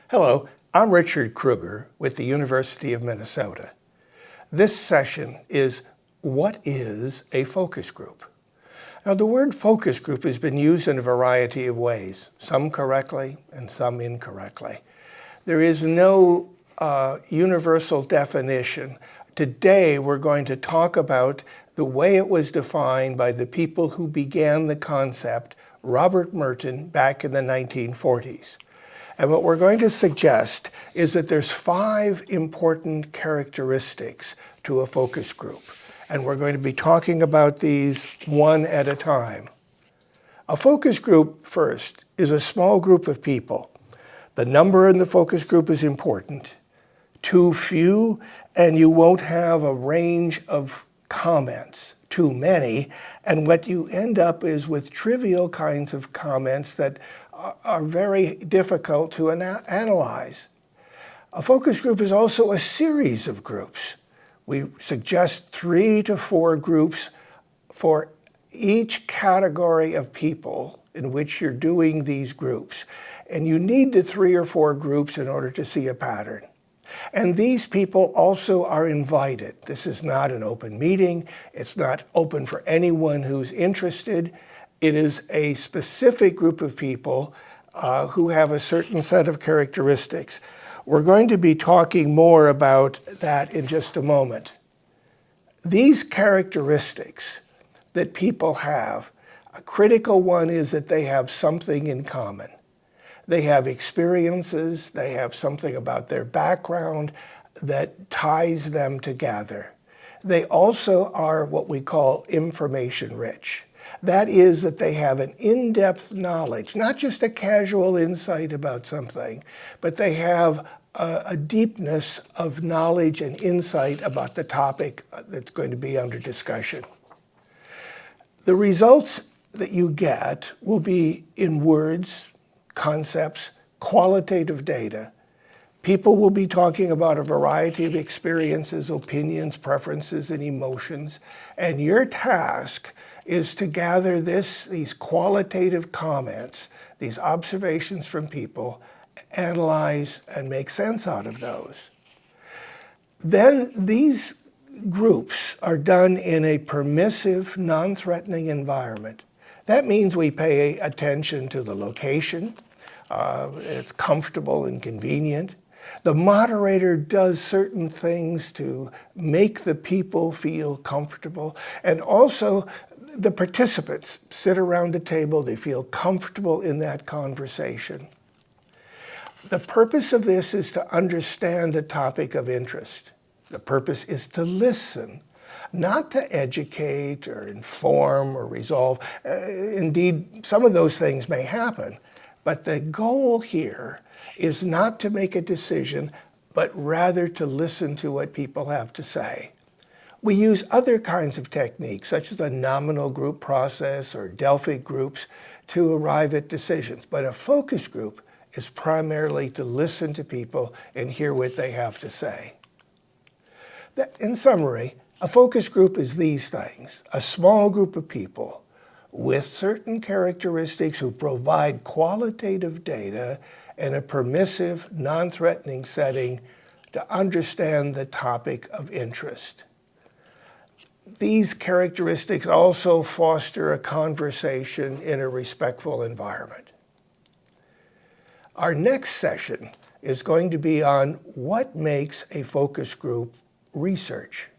Hello, I'm Richard Krueger with the University of Minnesota. This session is What is a focus group? Now, the word focus group has been used in a variety of ways, some correctly and some incorrectly. There is no universal definition. Today, we're going to talk about the way it was defined by the people who began the concept, Robert Merton, back in the 1940s. And what we're going to suggest is that there's 5 important characteristics to a focus group. And we're going to be talking about these one at a time. A focus group, first, is a small group of people. The number in the focus group is important. Too few, and you won't have a range of comments. Too many, and what you end up is with trivial kinds of comments that are very difficult to analyze. A focus group is also a series of groups. We suggest 3 to 4 groups for each category of people in which you're doing these groups. And you need the 3 or 4 groups in order to see a pattern. And these people also are invited. This is not an open meeting. It's not open for anyone who's interested. It is a specific group of people who have a certain set of characteristics. We're going to be talking more about that in just a moment. These characteristics that people have, a critical one is that they have something in common. They have experiences, they have something about their background that ties them together. They also are what we call information rich. That is that they have an in-depth knowledge, not just a casual insight about something, but they have a deepness of knowledge and insight about the topic that's going to be under discussion. The results that you get will be in words, concepts, qualitative data. People will be talking about a variety of experiences, opinions, preferences, and emotions. And your task is to gather these qualitative comments, these observations from people, analyze and make sense out of those. Then these groups are done in a permissive, non-threatening environment. That means we pay attention to the location. It's comfortable and convenient. The moderator does certain things to make the people feel comfortable. And also, the participants sit around the table. They feel comfortable in that conversation. The purpose of this is to understand a topic of interest. The purpose is to listen, not to educate or inform or resolve. Indeed, some of those things may happen. But the goal here is not to make a decision, but rather to listen to what people have to say. We use other kinds of techniques, such as a nominal group process or Delphic groups, to arrive at decisions. But a focus group is primarily to listen to people and hear what they have to say. In summary, a focus group is these things: a small group of people with certain characteristics who provide qualitative data in a permissive, non-threatening setting to understand the topic of interest. These characteristics also foster a conversation in a respectful environment. Our next session is going to be on what makes a focus group research.